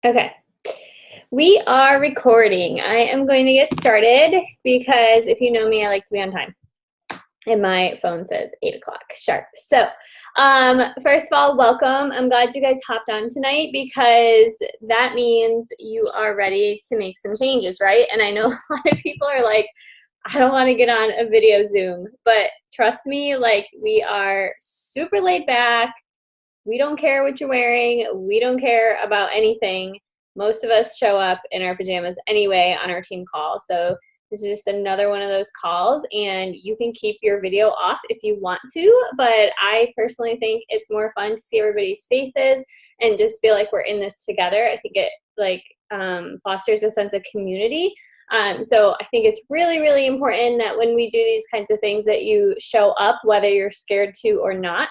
Okay, we are recording. I am going to get started because if you know me, I like to be on time. And my phone says 8 o'clock sharp. So, first of all, welcome. I'm glad you guys hopped on tonight because that means you are ready to make some changes, right? And I know a lot of people are like, I don't want to get on a video Zoom, but trust me, like we are super laid back. We don't care what you're wearing. We don't care about anything. Most of us show up in our pajamas anyway on our team call. So this is just another one of those calls, and you can keep your video off if you want to, but I personally think it's more fun to see everybody's faces and just feel like we're in this together. I think it fosters a sense of community. So I think it's really, really important that when we do these kinds of things that you show up, whether you're scared to or not,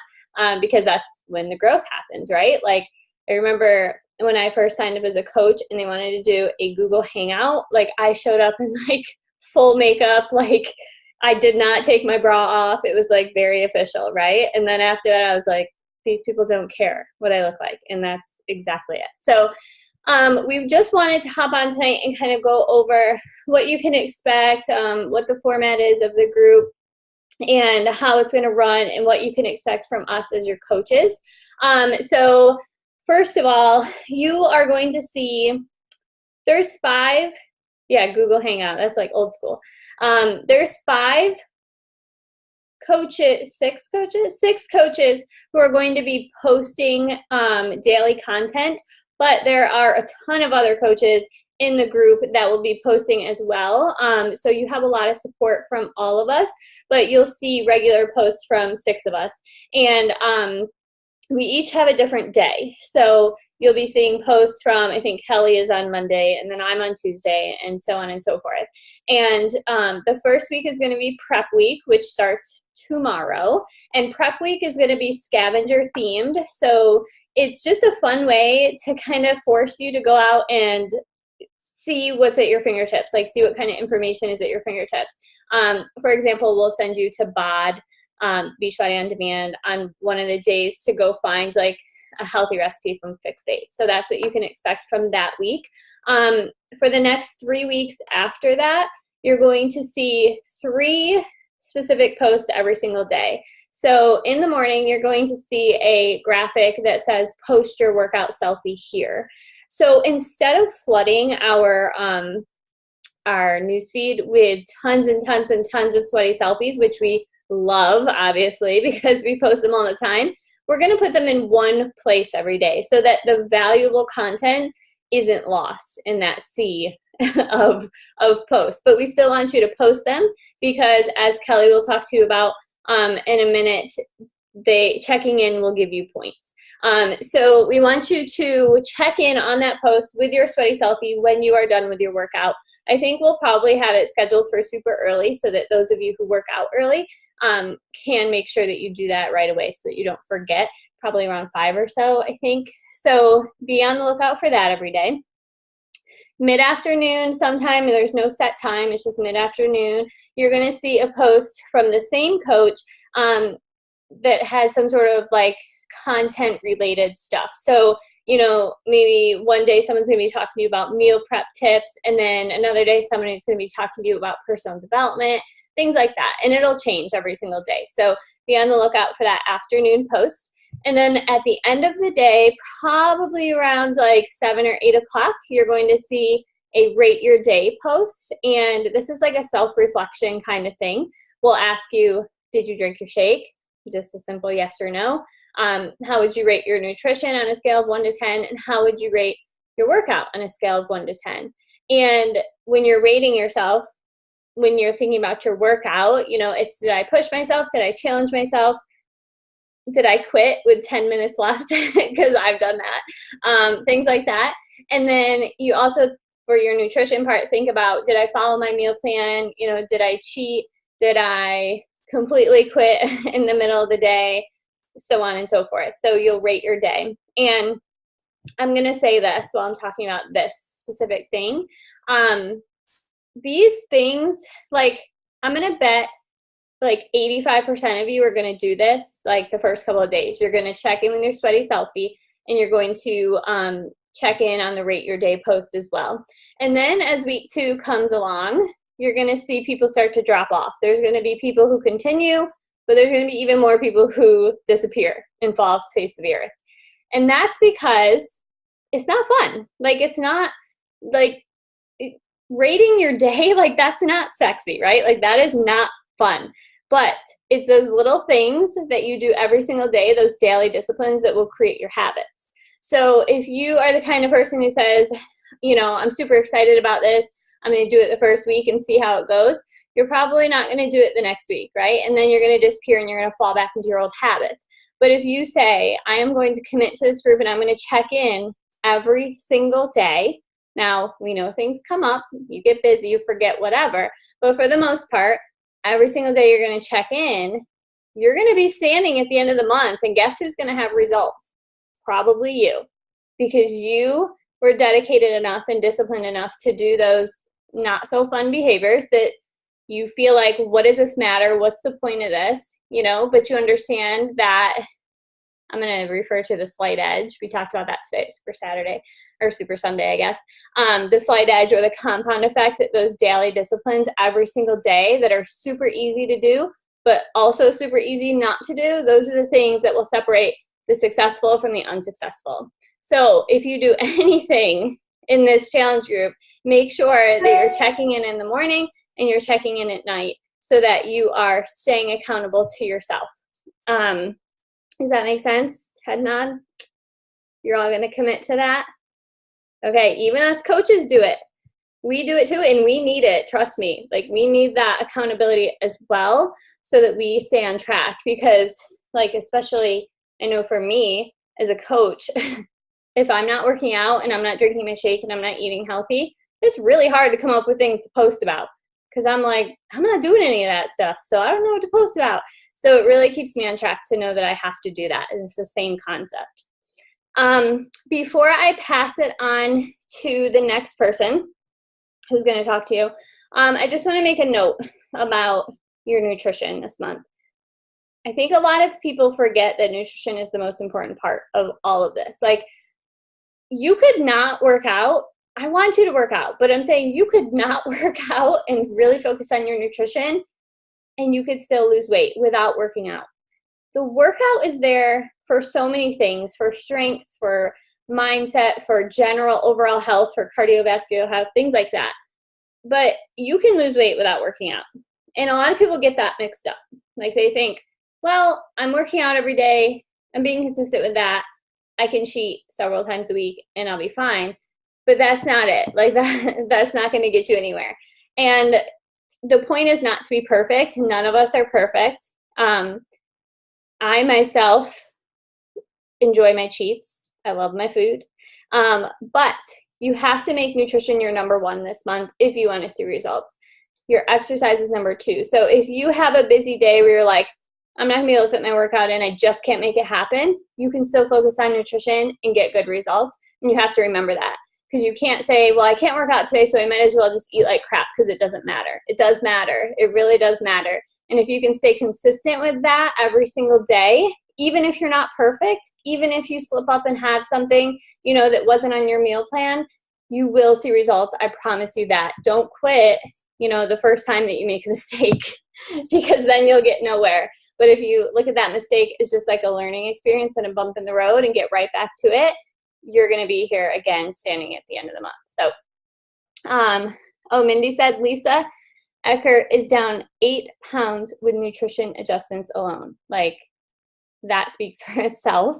because that's when the growth happens, right? Like I remember when I first signed up as a coach and they wanted to do a Google Hangout, like I showed up in like full makeup, like I did not take my bra off. It was like very official, right? And then after that, I was like, these people don't care what I look like. And that's exactly it. So we just wanted to hop on tonight and kind of go over what you can expect, what the format is of the group, and how it's going to run and what you can expect from us as your coaches. So first of all, you are going to see there's Google Hangout. That's like old school. There's six coaches who are going to be posting daily content, but there are a ton of other coaches in the group that will be posting as well. So you have a lot of support from all of us, but you'll see regular posts from 6 of us. And we each have a different day. So you'll be seeing posts from, I think Kelly is on Monday, and then I'm on Tuesday, and so on and so forth. And the first week is going to be prep week, which starts tomorrow. And prep week is going to be scavenger themed. So it's just a fun way to kind of force you to go out and see what's at your fingertips, like see what kind of information is at your fingertips. For example, we'll send you to BOD, Beachbody On Demand, on one of the days to go find like a healthy recipe from Fixate. So that's what you can expect from that week. For the next 3 weeks after that, you're going to see 3 specific posts every single day. So in the morning, you're going to see a graphic that says, post your workout selfie here. So instead of flooding our newsfeed with tons and tons and tons of sweaty selfies, which we love, obviously, because we post them all the time, we're going to put them in one place every day so that the valuable content isn't lost in that sea of posts. But we still want you to post them because, as Kelly will talk to you about in a minute, checking in will give you points. So we want you to check in on that post with your sweaty selfie when you are done with your workout. I think we'll probably have it scheduled for super early so that those of you who work out early can make sure that you do that right away so that you don't forget, probably around 5 or so, I think. So be on the lookout for that every day. Mid-afternoon sometime, there's no set time, it's just mid-afternoon, you're going to see a post from the same coach that has some sort of like content related stuff. So, you know, maybe one day someone's going to be talking to you about meal prep tips, and then another day somebody's going to be talking to you about personal development, things like that. And it'll change every single day. So be on the lookout for that afternoon post. And then at the end of the day, probably around like 7 or 8 o'clock, you're going to see a rate your day post. And this is like a self-reflection kind of thing. We'll ask you, did you drink your shake? Just a simple yes or no. How would you rate your nutrition on a scale of 1 to 10? And how would you rate your workout on a scale of 1 to 10? And when you're rating yourself, when you're thinking about your workout, you know, it's, did I push myself? Did I challenge myself? Did I quit with 10 minutes left? Because I've done that. Things like that. And then you also, for your nutrition part, think about, did I follow my meal plan? You know, did I cheat? Did I completely quit in the middle of the day? So on and so forth. So you'll rate your day. And I'm going to say this while I'm talking about this specific thing. These things, like, I'm going to bet like 85% of you are going to do this like the first couple of days. You're going to check in with your sweaty selfie, and you're going to check in on the Rate Your Day post as well. And then as week 2 comes along, you're going to see people start to drop off. There's going to be people who continue, but there's going to be even more people who disappear and fall off the face of the earth. And that's because it's not fun. Like, it's not like rating your day, like that's not sexy, right? Like that is not fun. But it's those little things that you do every single day, those daily disciplines that will create your habits. So if you are the kind of person who says, you know, I'm super excited about this, I'm going to do it the first week and see how it goes, you're probably not going to do it the next week, right? And then you're going to disappear and you're going to fall back into your old habits. But if you say, I am going to commit to this group and I'm going to check in every single day. Now, we know things come up, you get busy, you forget, whatever. But for the most part, every single day you're going to check in, you're going to be standing at the end of the month. And guess who's going to have results? Probably you. Because you were dedicated enough and disciplined enough to do those not so fun behaviors that you feel like, what does this matter? What's the point of this? You know, but you understand that I'm going to refer to the slight edge. We talked about that today, Super Saturday, or Super Sunday, I guess. The slight edge or the compound effect, that those daily disciplines every single day that are super easy to do, but also super easy not to do, those are the things that will separate the successful from the unsuccessful. So if you do anything in this challenge group, make sure that you're checking in the morning and you're checking in at night so that you are staying accountable to yourself. Does that make sense? Head nod. You're all going to commit to that? Okay, even us coaches do it. We do it too, and we need it. Trust me. Like, we need that accountability as well so that we stay on track. Because, like, especially, I know for me as a coach, if I'm not working out and I'm not drinking my shake and I'm not eating healthy, it's really hard to come up with things to post about. Because I'm like, I'm not doing any of that stuff, so I don't know what to post about. So it really keeps me on track to know that I have to do that. And it's the same concept. Before I pass it on to the next person who's going to talk to you, I just want to make a note about your nutrition this month. I think a lot of people forget that nutrition is the most important part of all of this. Like, you could not work out. I want you to work out, but I'm saying you could not work out and really focus on your nutrition and you could still lose weight without working out. The workout is there for so many things, for strength, for mindset, for general overall health, for cardiovascular health, things like that. But you can lose weight without working out. And a lot of people get that mixed up. Like, they think, well, I'm working out every day, I'm being consistent with that, I can cheat several times a week and I'll be fine. But that's not it. Like, that's not going to get you anywhere. And the point is not to be perfect. None of us are perfect. I myself enjoy my cheats. I love my food. But you have to make nutrition your number one this month if you want to see results. Your exercise is number 2. So if you have a busy day where you're like, I'm not going to be able to fit my workout in, I just can't make it happen, you can still focus on nutrition and get good results. And you have to remember that. Because you can't say, well, I can't work out today, so I might as well just eat like crap, because it doesn't matter. It does matter. It really does matter. And if you can stay consistent with that every single day, even if you're not perfect, even if you slip up and have something, you know, that wasn't on your meal plan, you will see results. I promise you that. Don't quit, you know, the first time that you make a mistake, because then you'll get nowhere. But if you look at that mistake as just like a learning experience and a bump in the road and get right back to it, you're going to be here again standing at the end of the month. So, Mindy said, Lisa Eckert is down 8 pounds with nutrition adjustments alone. Like, that speaks for itself.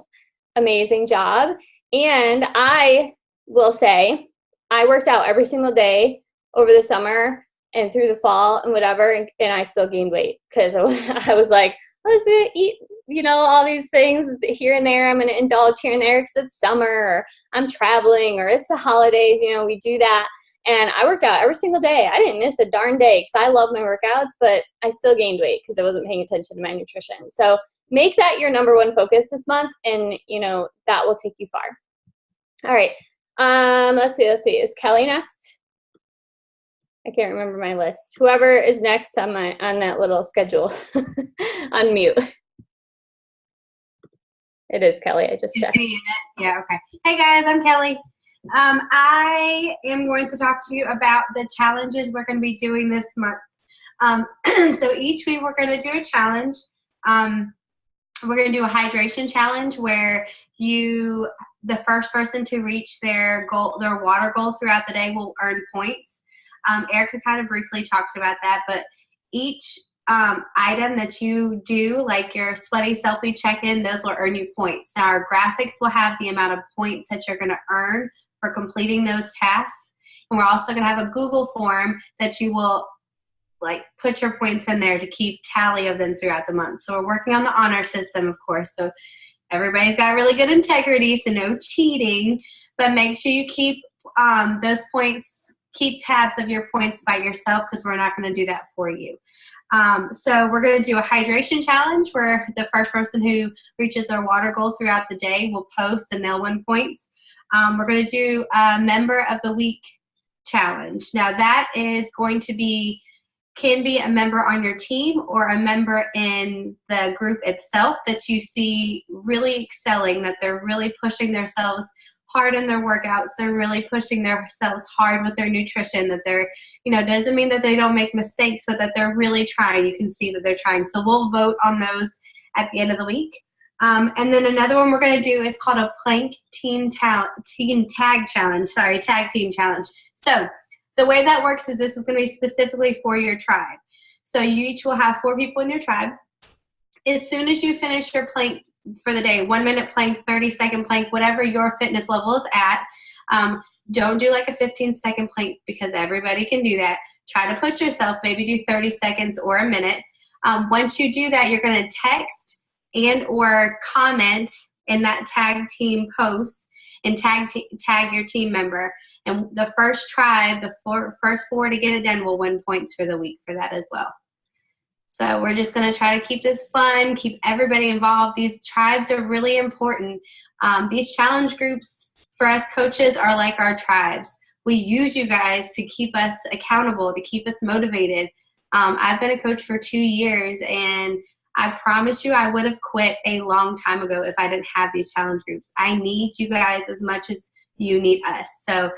Amazing job. And I will say, I worked out every single day over the summer and through the fall and whatever, and I still gained weight because I was like, let's eat, you know, all these things here and there. I'm going to indulge here and there because it's summer, or I'm traveling, or it's the holidays. You know, we do that. And I worked out every single day. I didn't miss a darn day because I love my workouts, but I still gained weight because I wasn't paying attention to my nutrition. So make that your number one focus this month, and, you know, that will take you far. All right. Let's see. Is Kelly next? I can't remember my list. Whoever is next on that little schedule, unmute. It is Kelly. I just checked. Yeah, okay. Hey guys, I'm Kelly. I am going to talk to you about the challenges we're going to be doing this month. So each week we're going to do a challenge. We're going to do a hydration challenge where the first person to reach their water goals throughout the day will earn points. Erica kind of briefly talked about that, but each item that you do, like your sweaty selfie check-in, those will earn you points. Now our graphics will have the amount of points that you're going to earn for completing those tasks. And we're also going to have a Google form that you will put your points in there to keep tally of them throughout the month. So we're working on the honor system, of course. So everybody's got really good integrity, so no cheating. But make sure you keep those points, keep tabs of your points by yourself, because we're not going to do that for you. So we're going to do a hydration challenge where the first person who reaches their water goal throughout the day will post and they'll win points. We're going to do a member of the week challenge. Now that is going to can be a member on your team or a member in the group itself that you see really excelling, that they're really pushing themselves hard in their workouts. They're really pushing themselves hard with their nutrition, that they're, doesn't mean that they don't make mistakes, but that they're really trying. You can see that they're trying. So we'll vote on those at the end of the week. And then another one we're going to do is called a Plank Team Tag Challenge. Tag Team Challenge. So the way that works is this is going to be specifically for your tribe. So you each will have 4 people in your tribe. As soon as you finish your plank for the day, 1 minute plank, 30-second plank, whatever your fitness level is at, don't do like a 15-second plank because everybody can do that. Try to push yourself, maybe do 30 seconds or a minute. Once you do that, you're going to text and or comment in that tag team post and tag your team member. And the first tribe, first 4 to get it done will win points for the week for that as well. So we're just going to try to keep this fun, keep everybody involved. These tribes are really important. These challenge groups for us coaches are like our tribes. We use you guys to keep us accountable, to keep us motivated. I've been a coach for 2 years, and I promise you I would have quit a long time ago if I didn't have these challenge groups. I need you guys as much as you need us. So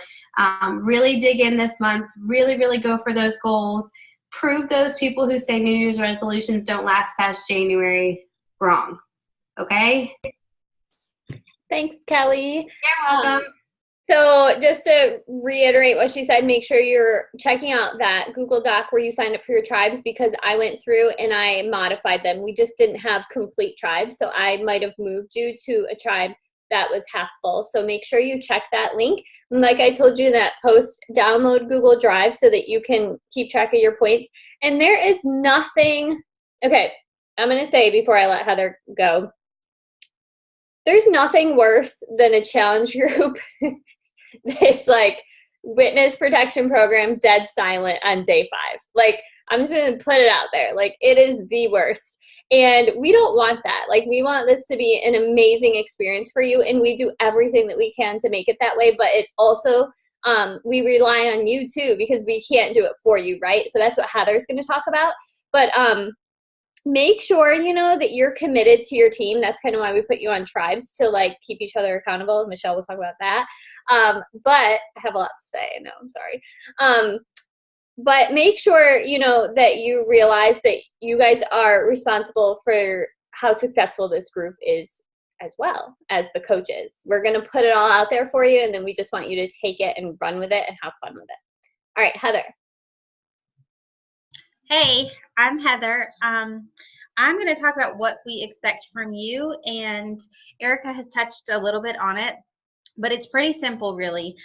really dig in this month. Really, really go for those goals. Prove those people who say New Year's resolutions don't last past January wrong. Okay? Thanks, Kelly. You're welcome. So just to reiterate what she said, make sure you're checking out that Google Doc where you signed up for your tribes, because I went through and I modified them. We just didn't have complete tribes, so I might have moved you to a tribe that was half full. So make sure you check that link. And like I told you, that post, download Google Drive so that you can keep track of your points. And there is nothing, okay, I'm going to say before I let Heather go, there's nothing worse than a challenge group that's like witness protection program dead silent on day 5. Like, I'm just going to put it out there. Like, it is the worst. And we don't want that. Like, we want this to be an amazing experience for you, and we do everything that we can to make it that way. But it also, we rely on you too, because we can't do it for you, right? So that's what Heather's going to talk about. But make sure, that you're committed to your team. That's kind of why we put you on tribes, to like keep each other accountable. Michelle will talk about that. But I have a lot to say. No, I'm sorry. But make sure, that you realize that you guys are responsible for how successful this group is as well as the coaches. We're going to put it all out there for you, and then we just want you to take it and run with it and have fun with it. All right, Heather. Hey, I'm Heather. I'm going to talk about what we expect from you, and Erica has touched a little bit on it, but it's pretty simple, really.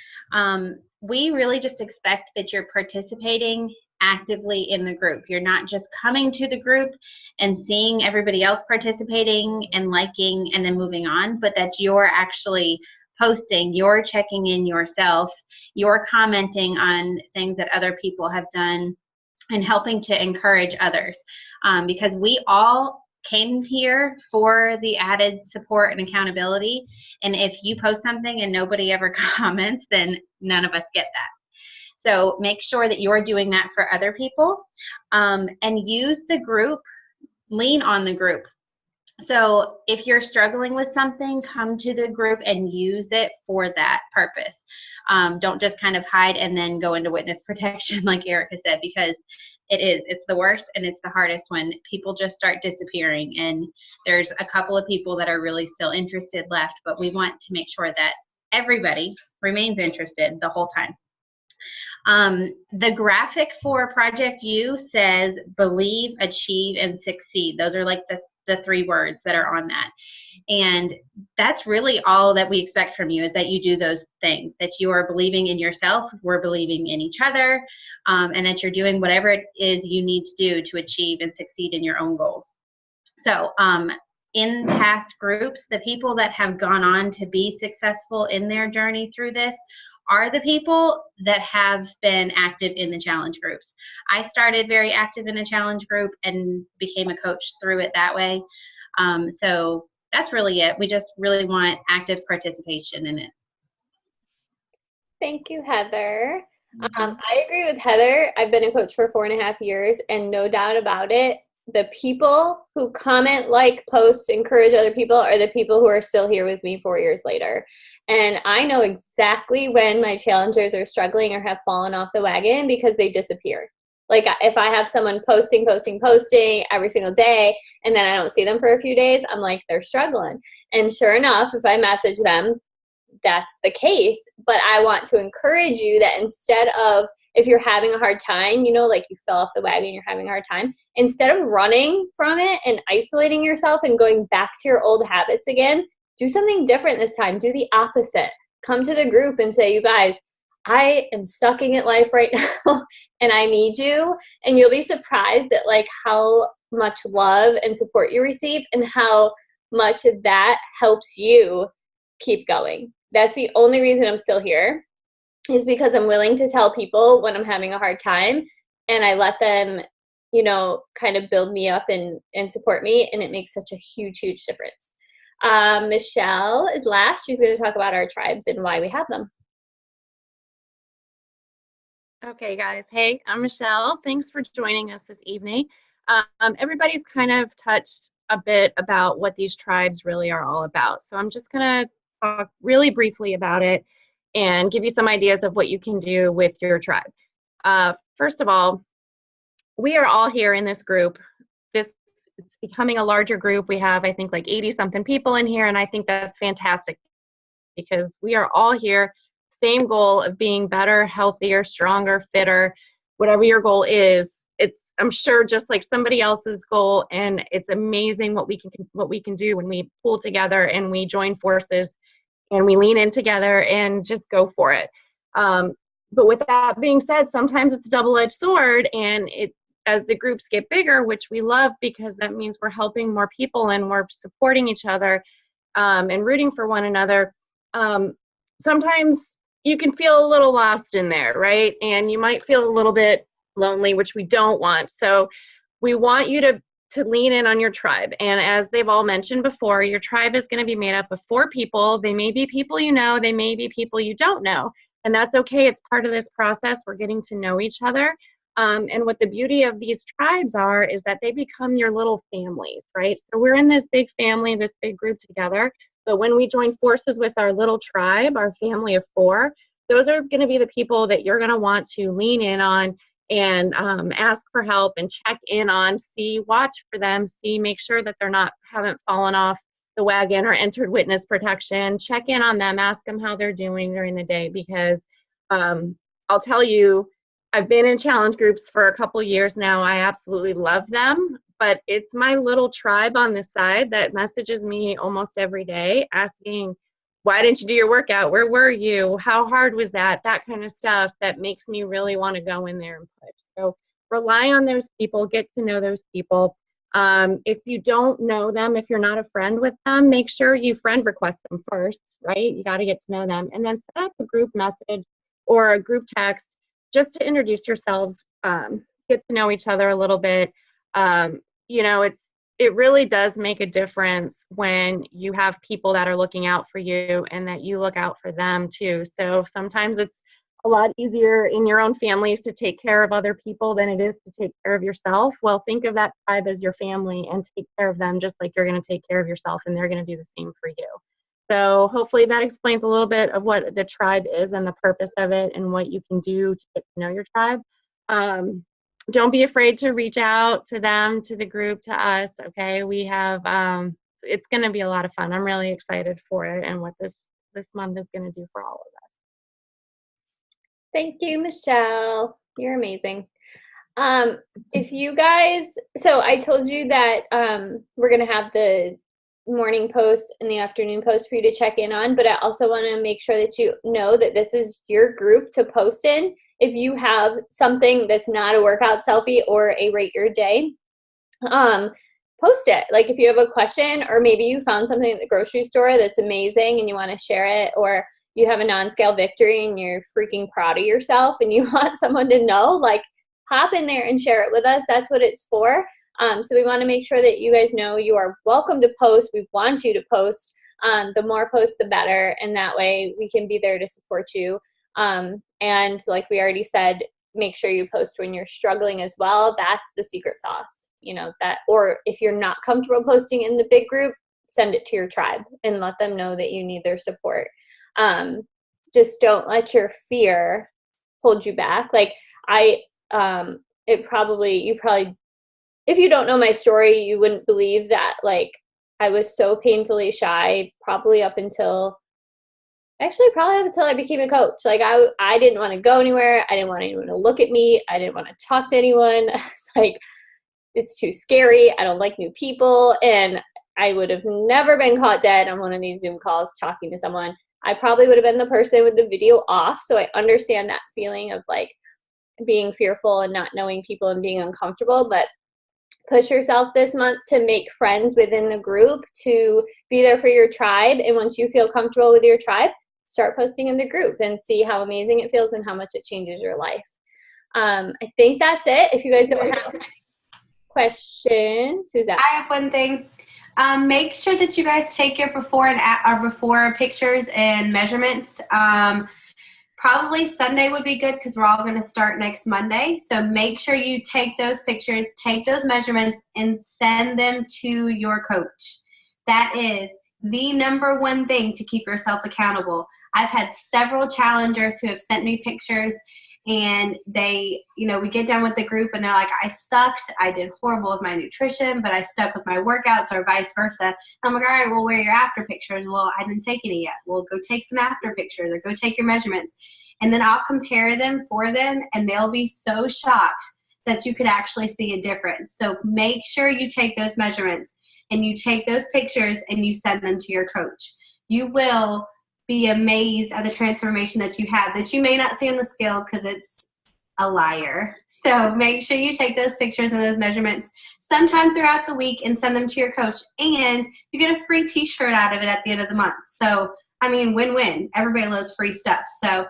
We really just expect that you're participating actively in the group. You're not just coming to the group and seeing everybody else participating and liking and then moving on, but that you're actually posting, you're checking in yourself, you're commenting on things that other people have done, and helping to encourage others, because we all came here for the added support and accountability. And if you post something and nobody ever comments, then none of us get that. So make sure that you're doing that for other people, and use the group, lean on the group. So if you're struggling with something, come to the group and use it for that purpose. Don't just kind of hide and then go into witness protection like Erica said, because it's the worst and it's the hardest when people just start disappearing. And there's a couple of people that are really still interested left, but we want to make sure that everybody remains interested the whole time. The graphic for Project U says believe, achieve, and succeed. Those are like the 3 words that are on that. And that's really all that we expect from you, is that you do those things, that you are believing in yourself, we're believing in each other, and that you're doing whatever it is you need to do to achieve and succeed in your own goals. So in past groups, the people that have gone on to be successful in their journey through this are the people that have been active in the challenge groups. I started very active in a challenge group and became a coach through it that way. So that's really it. We just really want active participation in it. Thank you, Heather. I agree with Heather. I've been a coach for 4.5 years, and no doubt about it, the people who comment, like, post, encourage other people are the people who are still here with me 4 years later. And I know exactly when my challengers are struggling or have fallen off the wagon because they disappear. Like, if I have someone posting every single day, and then I don't see them for a few days, I'm like, they're struggling. And sure enough, if I message them, that's the case. But I want to encourage you that instead of, if you're having a hard time, like you fell off the wagon, you're having a hard time, instead of running from it and isolating yourself and going back to your old habits again, do something different this time. Do the opposite. Come to the group and say, you guys, I am sucking at life right now and I need you. And you'll be surprised at like how much love and support you receive and how much of that helps you keep going. That's the only reason I'm still here, is because I'm willing to tell people when I'm having a hard time, and I let them, kind of build me up and support me, and it makes such a huge, huge difference. Michelle is last. She's going to talk about our tribes and why we have them. Okay, guys. Hey, I'm Michelle. Thanks for joining us this evening. Everybody's kind of touched a bit about what these tribes really are all about. So I'm just going to talk really briefly about it and give you some ideas of what you can do with your tribe. First of all, we are all here in this group. It's becoming a larger group. We have, I think, like 80-something people in here, and I think that's fantastic because we are all here, same goal of being better, healthier, stronger, fitter, whatever your goal is. It's, I'm sure, just like somebody else's goal, and it's amazing what we can do when we pull together and we join forces and we lean in together and just go for it. But with that being said, sometimes it's a double-edged sword, and as the groups get bigger, which we love because that means we're helping more people and we're supporting each other and rooting for one another. Sometimes you can feel a little lost in there, right? And you might feel a little bit lonely, which we don't want. So we want you to lean in on your tribe. And as they've all mentioned before, your tribe is going to be made up of 4 people. They may be people you know, they may be people you don't know. And that's okay. It's part of this process. We're getting to know each other. And what the beauty of these tribes is that they become your little families, right? So we're in this big family, this big group together. But when we join forces with our little tribe, our family of 4, those are going to be the people that you're going to want to lean in on and ask for help and check in on, watch for them, make sure that haven't fallen off the wagon or entered witness protection. Check in on them, ask them how they're doing during the day, because I'll tell you, I've been in challenge groups for a couple years now. I absolutely love them, but it's my little tribe on the side that messages me almost every day asking, why didn't you do your workout? Where were you? How hard was that? That kind of stuff that makes me really want to go in there and push. So rely on those people, get to know those people. If you don't know them, if you're not a friend with them, make sure you friend request them first, right? You got to get to know them, and then set up a group message or a group text just to introduce yourselves, get to know each other a little bit. It really does make a difference when you have people that are looking out for you and that you look out for them too. So sometimes it's a lot easier in your own families to take care of other people than it is to take care of yourself. Well, think of that tribe as your family and take care of them just like you're going to take care of yourself, and they're going to do the same for you. So hopefully that explains a little bit of what the tribe is and the purpose of it and what you can do to get to know your tribe. Don't be afraid to reach out to them, to the group, to us. Okay, we have it's going to be a lot of fun. I'm really excited for it and what this month is going to do for all of us. Thank you, Michelle. You're amazing. If you guys, so I told you that we're going to have the morning post and the afternoon post for you to check in on, but I also want to make sure that you know that this is your group to post in. If you have something that's not a workout selfie or a rate your day, post it. Like if you have a question, or maybe you found something at the grocery store that's amazing and you want to share it, or you have a non-scale victory and you're freaking proud of yourself and you want someone to know, like hop in there and share it with us. That's what it's for. So we want to make sure that you guys know you are welcome to post. We want you to post. The more posts, the better. And that way we can be there to support you. And like we already said, make sure you post when you're struggling as well. That's the secret sauce, you know, that, or if you're not comfortable posting in the big group, send it to your tribe and let them know that you need their support. Just don't let your fear hold you back. Like you probably, if you don't know my story, you wouldn't believe that, like, I was so painfully shy probably up until I became a coach. Like, I didn't want to go anywhere. I didn't want anyone to look at me. I didn't want to talk to anyone. It's like, it's too scary. I don't like new people. And I would have never been caught dead on one of these Zoom calls talking to someone. I probably would have been the person with the video off. So I understand that feeling of like being fearful and not knowing people and being uncomfortable, but push yourself this month to make friends within the group, to be there for your tribe. And once you feel comfortable with your tribe, start posting in the group and see how amazing it feels and how much it changes your life. I think that's it. If you guys don't have questions, who's that? I have one thing. Make sure that you guys take your before pictures and measurements. Probably Sunday would be good because we're all going to start next Monday. So make sure you take those pictures, take those measurements, and send them to your coach. That is the number one thing to keep yourself accountable. I've had several challengers who have sent me pictures, and they, we get done with the group and they're like, I sucked. I did horrible with my nutrition, but I stuck with my workouts, or vice versa. I'm like, all right, well, where are your after pictures? Well, I didn't take any yet. Well, go take some after pictures, or go take your measurements. And then I'll compare them for them, and they'll be so shocked that you could actually see a difference. So make sure you take those measurements and you take those pictures and you send them to your coach. You will be amazed at the transformation that you have that you may not see on the scale because it's a liar. So make sure you take those pictures and those measurements sometime throughout the week and send them to your coach. And you get a free t-shirt out of it at the end of the month. So, I mean, win-win. Everybody loves free stuff. So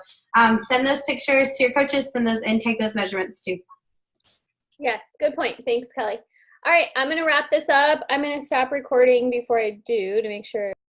send those pictures to your coaches, and take those measurements too. Yes, good point. Thanks, Kelly. All right, I'm going to wrap this up. I'm going to stop recording before I do to make sure